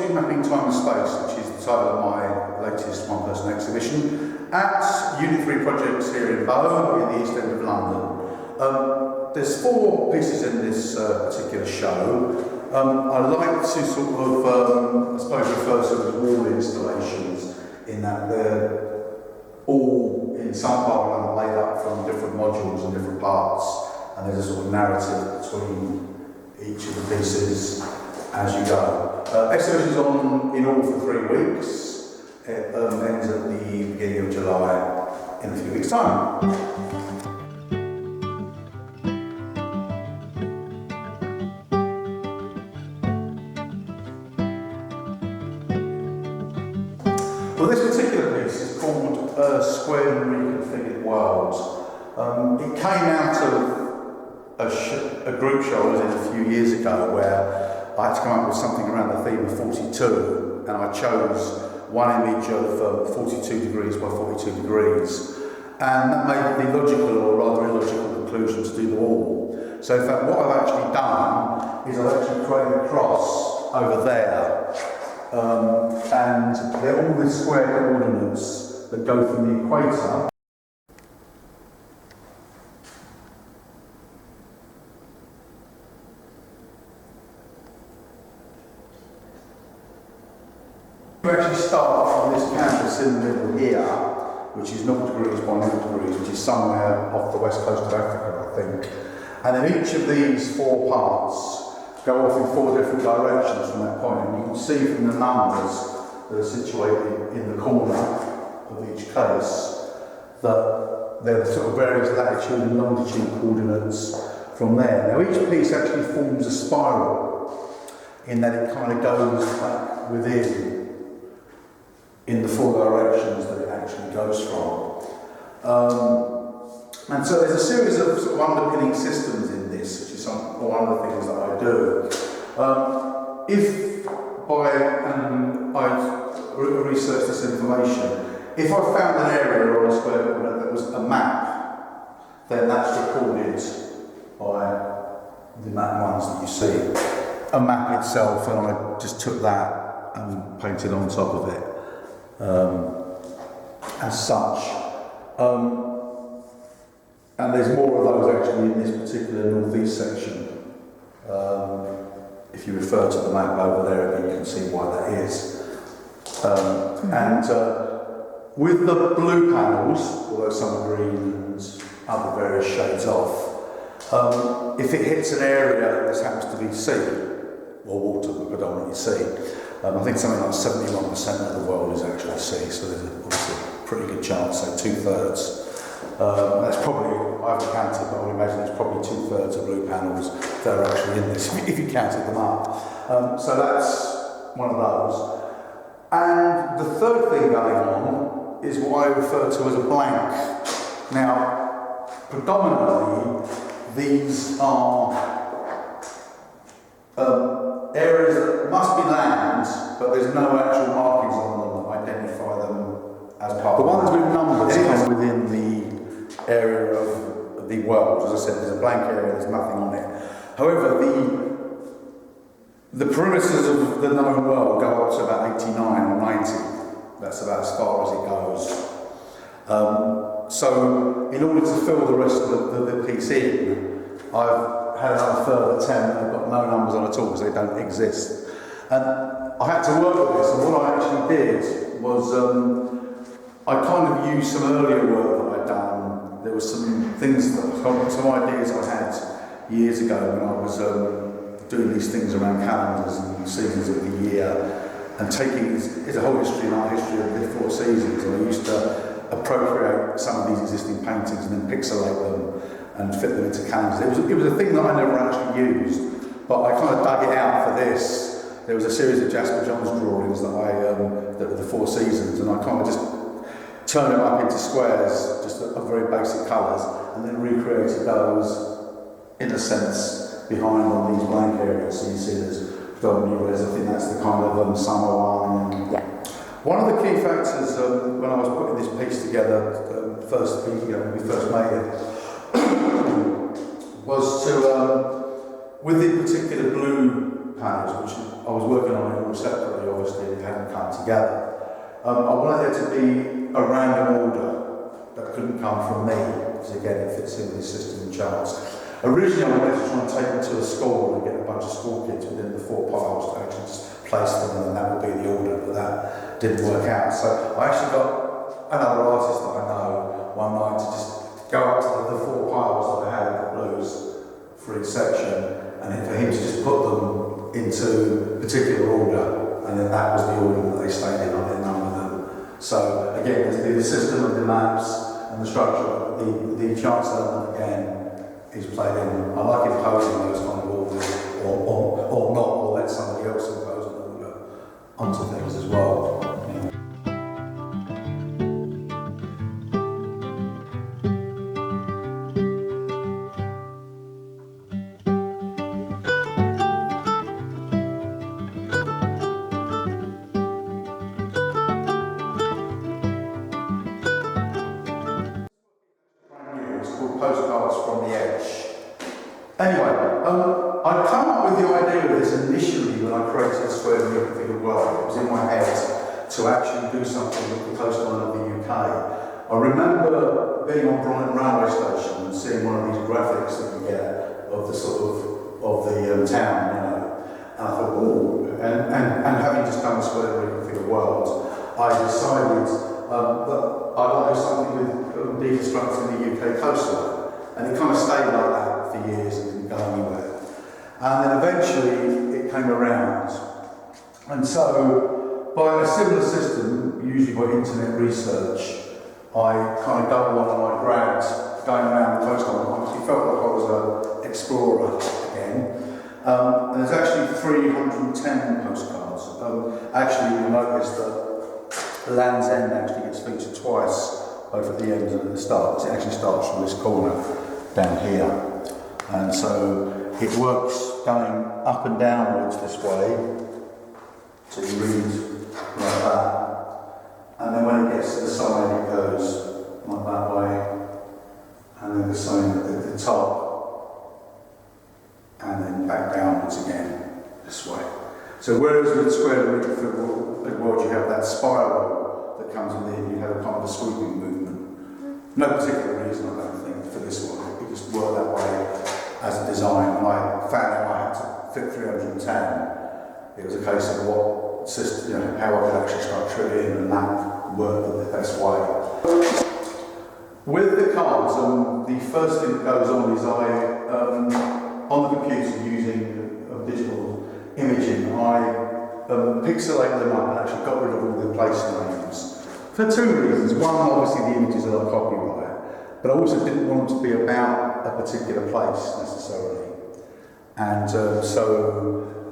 Geography Mapping Time and Space, which is the title of my latest one-person exhibition at Unit 3 Projects here in Bow, in the East End of London. There's 4 pieces in this particular show. I like to sort of, I suppose, refer to them as wall installations, in that they're all, in some part or another, made up from different modules and different parts, and there's a sort of narrative between each of the pieces as you go. Exhibition's on in all for 3 weeks. It ends at the beginning of July in a few weeks' time. Well, this particular piece is called Squared and Reconfigured Worlds. It came out of a group show I was in a few years ago where I had to come up with something around the theme of 42, and I chose one image of 42 degrees by 42 degrees, and that made the logical or rather illogical conclusion to do them all. So in fact what I've actually done is I've actually created a cross over there, and they're all the square coordinates that go from the equator we actually start from this canvas in the middle here, which is 0 degrees by 0 degrees, which is somewhere off the west coast of Africa, I think. And then each of these 4 parts go off in 4 different directions from that point. And you can see from the numbers that are situated in the corner of each case that they're the sort of various latitude and longitude coordinates from there. Now each piece actually forms a spiral in that it kind of goes back within in the 4 directions that it actually goes from. And so there's a series of sort of underpinning systems in this, which is one of the things that I do. If by, and I've researched this information, if I found an area on a square coordinate that was a map, then that's recorded by the map ones that you see. A map itself, and I just took that and painted on top of it. As such, and there's more of those actually in this particular northeast section. If you refer to the map over there, then you can see why that is. And with the blue panels, although some are green and other various shades off, if it hits an area that happens to be sea, or water, but predominantly sea, I think something like 71% of the world is actually sea, so there's obviously a pretty good chance, so 2/3. That's probably, I haven't counted, but I would imagine there's probably 2/3 of blue panels that are actually in this, if you counted them up. So that's one of those. And the third thing going on is what I refer to as a blank. Now, predominantly, these are areas that must be land, but there's no actual markings on them that identify them as part. The ones with numbers come within the area of the world. As I said, there's a blank area, there's nothing on it. However, the perimeters of the known world go up to about 89 or 90. That's about as far as it goes. So, in order to fill the rest of the piece in, I've had another further 10 that have got no numbers on at all because they don't exist. And I had to work with this, and what I actually did was I kind of used some earlier work that I'd done. There were some things, some ideas I had years ago when I was doing these things around calendars and seasons of the year, and taking, it's a whole history and art history of the 4 seasons, and I used to appropriate some of these existing paintings and then pixelate them and fit them into calendars. It was a thing that I never actually used, but I kind of dug it out for this. There was a series of Jasper Johns drawings that that were the 4 seasons, and I kind of just turned them up into squares, just of very basic colours, and then recreated those, in a sense, behind on these blank areas. So you see there's golden res, I think that's the kind of summer one. Yeah. One of the key factors when I was putting this piece together, when we first made it, was to, with the particular blue panels, which I was working on it all separately, obviously, it hadn't come together. I wanted there to be a random order that couldn't come from me, because again, it fits in with the system and charts. Originally, I wanted to try and take them to a school and get a bunch of school kids within the 4 piles to actually just place them, and then that would be the order, but that didn't work out. So I actually got another artist that I know one night to just go up to the 4 piles that I had of the blues for each section, and then for him to just put them into particular order, and then that was the order that they stayed in. I didn't number them. So again, there's the system of the maps and the structure, the charts element again is played in. I like imposing those kind of orders, or not, or let somebody else impose an order onto things as well. It's called Postcards from the Edge. Anyway, I'd come up with the idea of this initially when I created the square geographical world. It was in my head to actually do something with the coastline of the UK. I remember being on Brighton railway station and seeing one of these graphics that you get of the sort of the town, you know. And I thought, oh, and having just done the square geographical world, I decided that I'd like to do something with deconstructing the UK coastline. And it kind of stayed like that for years and didn't go anywhere. And then eventually it came around. And so, by a similar system, usually by internet research, I kind of doubled one of my grads going around the coastline. I actually felt like I was an explorer again. And there's actually 310 postcards. Actually, you'll notice that Land's End actually gets featured twice, both at the end and at the start. It actually starts from this corner down here. And so it works going up and downwards this way. So you read like that. And then when it gets to the side, it goes like that way. And then the same at the top. And then back downwards again, this way. So whereas with the square root of the world you have that spiral that comes in there, you have a kind of a sweeping movement. No particular reason, I don't think, for this one. It just worked that way as a design. And I found out I had to fit 310. It was a case of what system, you know, how I could actually structure it in, and that worked the best way. With the cards, the first thing that goes on is on the computer using digital imaging, I pixelated them up and actually got rid of all the place names. For 2 reasons. One, obviously the images are not copyright, but I also didn't want them to be about a particular place necessarily. And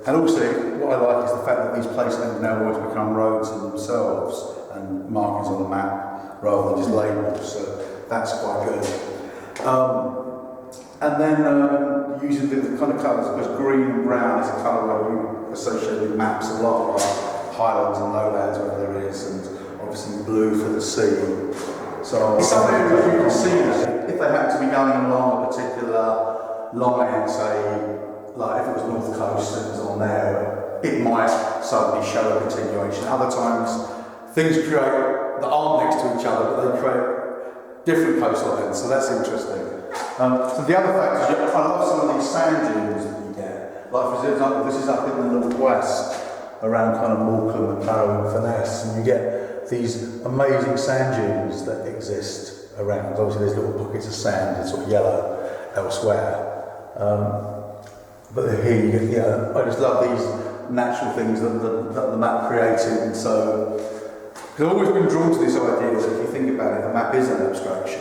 and also what I like is the fact that these place names now always become roads in themselves and markings on the map rather than just labels, so that's quite good. And then using the kind of colours, because green and brown is a colour where we associate with maps a lot, like highlands and lowlands, where there is, and obviously blue for the sea. So some areas you can see that if they happen to be going along a particular line, say, like if it was North Coast and it was on there, it might suddenly show a continuation. Other times, things create that aren't next to each other, but they create different coastlines, so that's interesting. So the other fact is, I love some of these sand dunes that you get. Like for example, this is up in the northwest, around kind of Morecambe and Barrow and Furness, and you get these amazing sand dunes that exist around. Obviously there's little pockets of sand, it's sort of yellow elsewhere. But here you get, I just love these natural things that the map created, and so, because I've always been drawn to this idea that if you think about it, the map is an abstraction.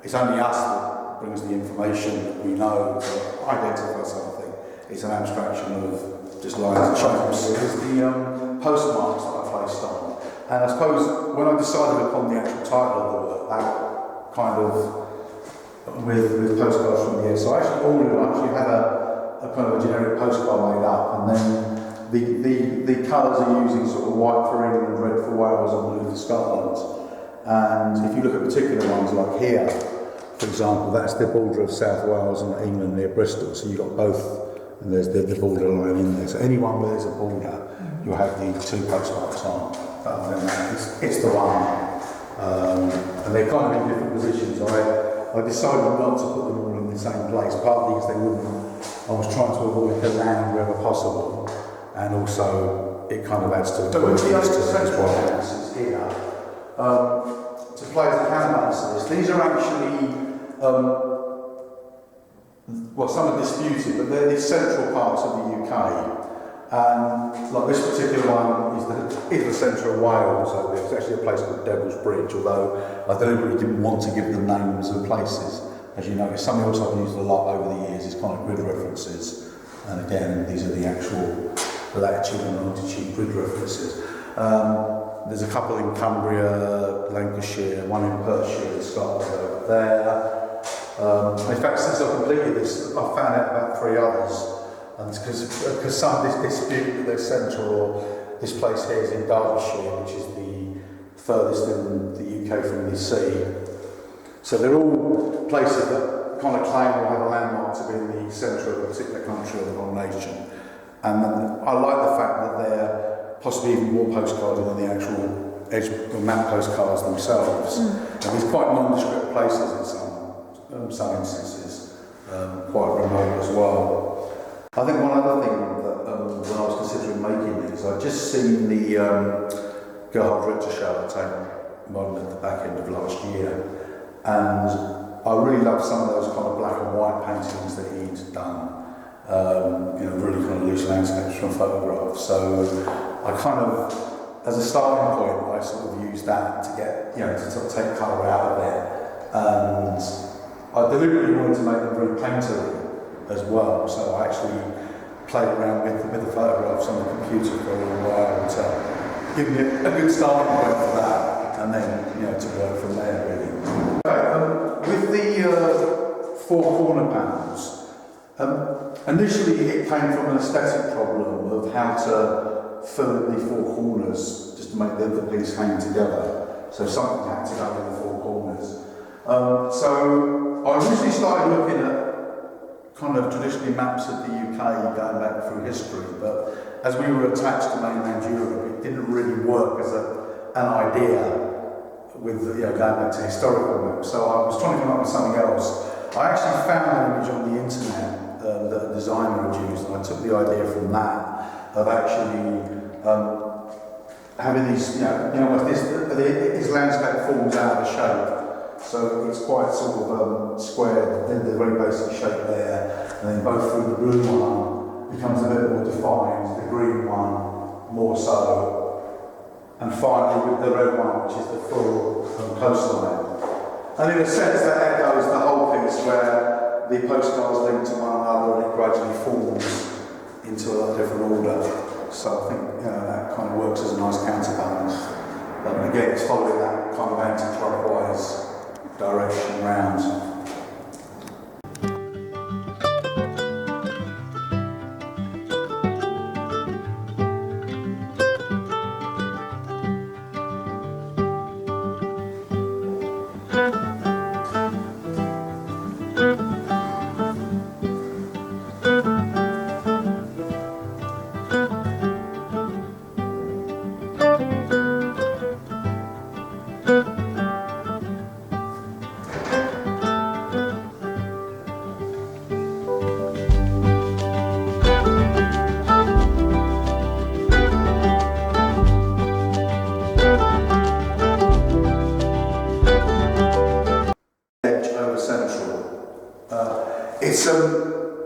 It's only us that brings the information that we know to identify something. It's an abstraction of just lines and shapes. It's the postmarks that I placed on. And I suppose when I decided upon the actual title of the work, that kind of, with Postcards from the Edge, so I actually had a kind of a generic postcard made up, and then the colours are using sort of white for England, red for Wales and blue for Scotland. And if you look at particular ones like here, for example, that's the border of South Wales and England near Bristol, so you've got both and there's the border line in there. So anyone where there's a border, you'll have the two postmarks on. But other than that, it's the one. And they're kind of in different positions. I decided not to put them all in the same place, partly because they wouldn't. I was trying to avoid the land wherever possible, and also it kind of adds to the quirkiness to this one. Here, to play as the counterbalance to this, these are actually, well, some are disputed, but they're the central parts of the UK. And like this particular one is the centre of Wales. So there's actually a place called Devil's Bridge, although I deliberately didn't want to give them names of places. As you know, it's something else I've used a lot over the years, is kind of grid references. And again, these are the actual latitude and longitude grid references. There's a couple in Cumbria, Lancashire, one in Perthshire, Scotland over there. In fact, since I completed this, I found out about 3 others. And because some dispute that they're central, or this place here is in Derbyshire, which is the furthest in the UK from the sea. So they're all places that kind of claim or have a landmark to be in the centre of a particular country or the whole nation. And I like the fact that they're possibly even more postcards than the actual edge or map postcards themselves. And there's quite nondescript places in some instances, quite remote as well. I think one other thing that when I was considering making these, I'd just seen the Gerhard Richter show at Tate Modern at the back end of last year, and I really loved some of those kind of black and white paintings that he'd done, really kind of loose landscapes from photographs. So I kind of, as a starting point, I sort of used that to get, to sort of take colour out of it, and I deliberately wanted to make them very painterly as well, so I actually played around with the photographs on the computer for a little while to give me a good starting point for that, and then to work from there really. Okay, with the 4 corner panels, initially it came from an aesthetic problem of how to fill in the 4 corners just to make the piece hang together. So something had to go in the 4 corners. So I originally started looking at kind of traditionally maps of the UK going back through history, but as we were attached to mainland Europe, it didn't really work as an idea with going back to historical maps. So I was trying to come up with something else. I actually found an image on the internet that a designer had used, and I took the idea from that of actually having these, this landscape forms out of a shape. So it's quite sort of square, the very basic shape there, and then both through the blue one becomes a bit more defined, the green one more so, and finally with the red one, which is the full coastline. And in a sense that echoes the whole piece where the postcards link to one another and it gradually forms into a different order. So I think that kind of works as a nice counterbalance. Again, it's following that kind of anti-clockwise direction round.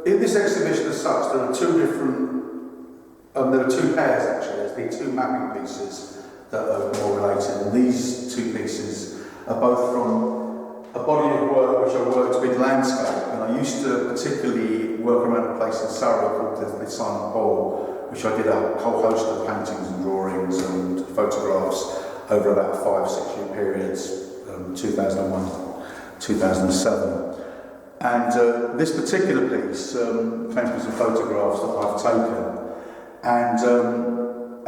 In this exhibition as such, there are two pairs actually. There's the 2 mapping pieces that are more related, and these 2 pieces are both from a body of work which I worked with landscape, and I used to particularly work around a place in Surrey called the Silent Pole, which I did a whole host of paintings and drawings and photographs over about 5-6 year periods, 2001 2007. And this particular piece came from some photographs that I've taken, and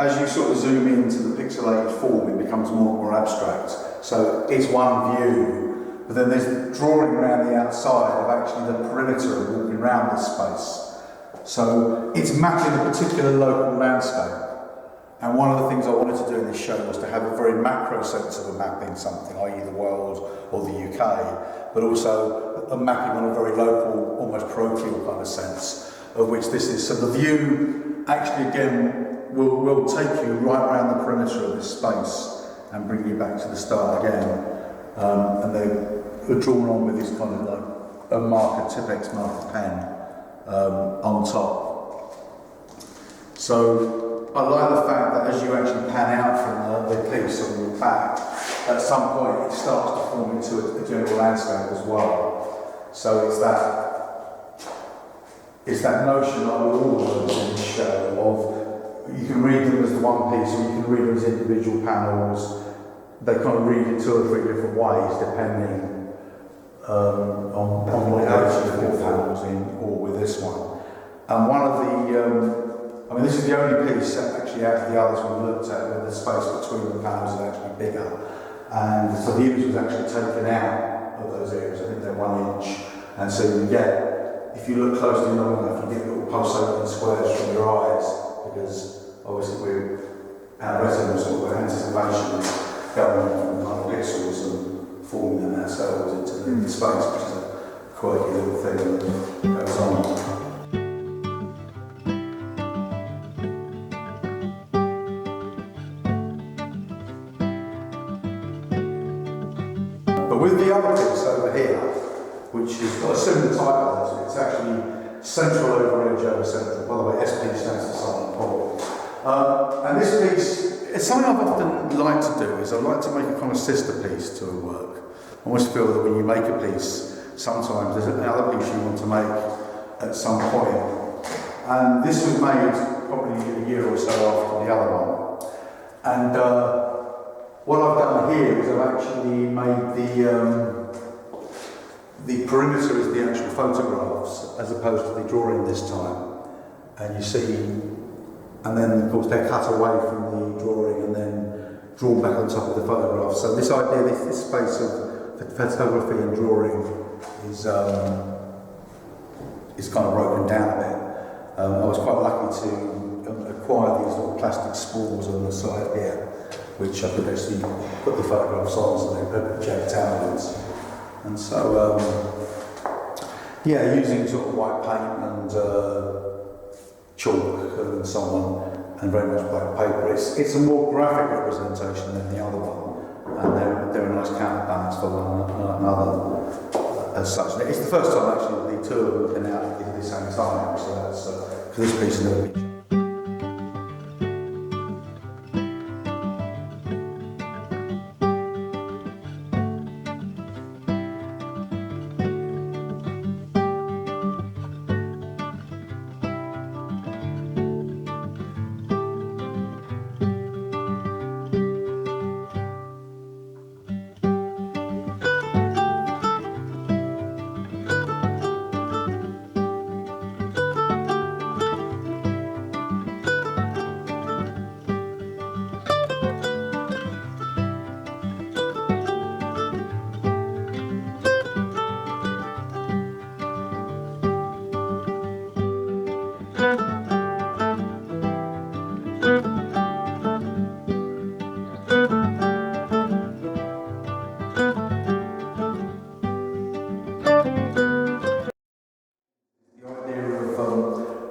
as you sort of zoom into the pixelated form, it becomes more and more abstract. So it's one view, but then there's drawing around the outside of actually the perimeter of walking around this space. So it's mapping a particular local landscape. And one of the things I wanted to do in this show was to have a very macro sense of a mapping something, i.e. the world or the UK, but also a mapping on a very local, almost parochial kind of sense, of which this is. So the view actually again will take you right around the perimeter of this space and bring you back to the start again. And they're drawn on with this kind of like a marker, Tipex marker pen on top. So I like the fact that as you actually pan out from the piece on your back, at some point it starts to form into a general landscape as well. So it's that notion of all of those in the show of you can read them as the one piece or you can read them as individual panels. They kind of read in 2 or 3 different ways depending on what actually the 4 panels in or with this one. And one of the this is the only piece actually out of the others we looked at where the space between the panels is actually bigger. And so the image was actually taken out of those areas. I think they're 1 inch. And so you get, if you look closely long enough, you get little pulsating squares from your eyes because obviously our retinas or our anticipation is going from kind of pixels and forming them ourselves into the space, which is a quirky little thing that goes on. With the other piece over here, which has got a similar title, so it's actually Central Over Edge Over Central. By the way, SP stands for Silent Pole. And this piece, it's something I've often liked to do, is I like to make a kind of sister piece to a work. I almost feel that when you make a piece, sometimes there's another piece you want to make at some point. And this was made probably a year or so after the other one. And what I've done here is I've actually made the perimeter is the actual photographs as opposed to the drawing this time. And you see, and then of course they're cut away from the drawing and then drawn back on top of the photograph. So this idea, this space of photography and drawing is kind of broken down a bit. I was quite lucky to acquire these little plastic spools on the side here, which I could actually put the photographs on so they project outwards. And so, using sort of white paint and chalk and so on, and very much black paper. It's a more graphic representation than the other one, and they're a nice counterbalance for one another as such. It's the first time actually the 2 of them have been out at the same time, so that's because this piece is never been.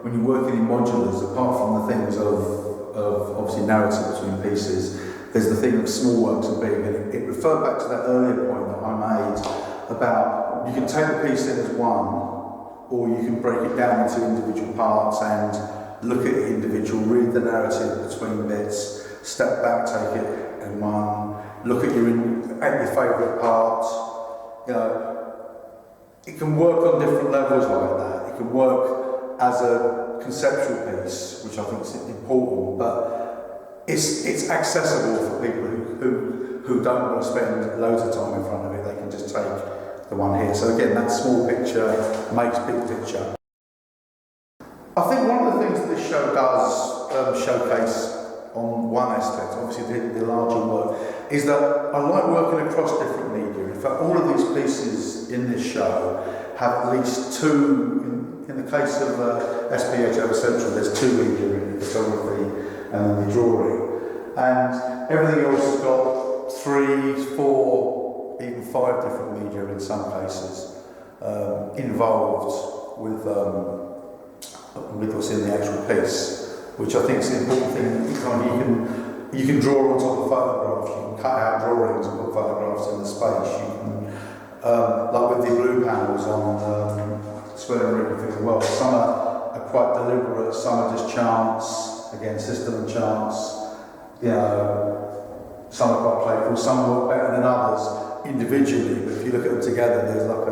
When you're working in modulars, apart from the things of obviously narrative between pieces, there's the thing of small works and big, and it referred back to that earlier point that I made about you can take the piece in as one, or you can break it down into individual parts and look at it individual, read the narrative between bits, step back, take it in one, look at your favourite part. You know, it can work on different levels like that. It can work as a conceptual piece, which I think is important, but it's accessible for people who don't want to spend loads of time in front of it. They can just take the one here. So again, that small picture makes big picture. I think one of the things that this show does showcase on one aspect, obviously the larger work, is that I like working across different media. In fact, all of these pieces in this show have at least 2 in the case of SPH over Central, there's 2 media in the photography and then the drawing. And everything else has got 3, 4, even 5 different media in some cases involved with what's in the actual piece, which I think is an important thing. You can draw on top of photographs, you can cut out drawings and put photographs in the space. You can, like with the blue panels on Swell and Rickford World, some are quite deliberate, some are just chance, again, system and chance. You know, some are quite playful, some work better than others individually, but if you look at them together, there's like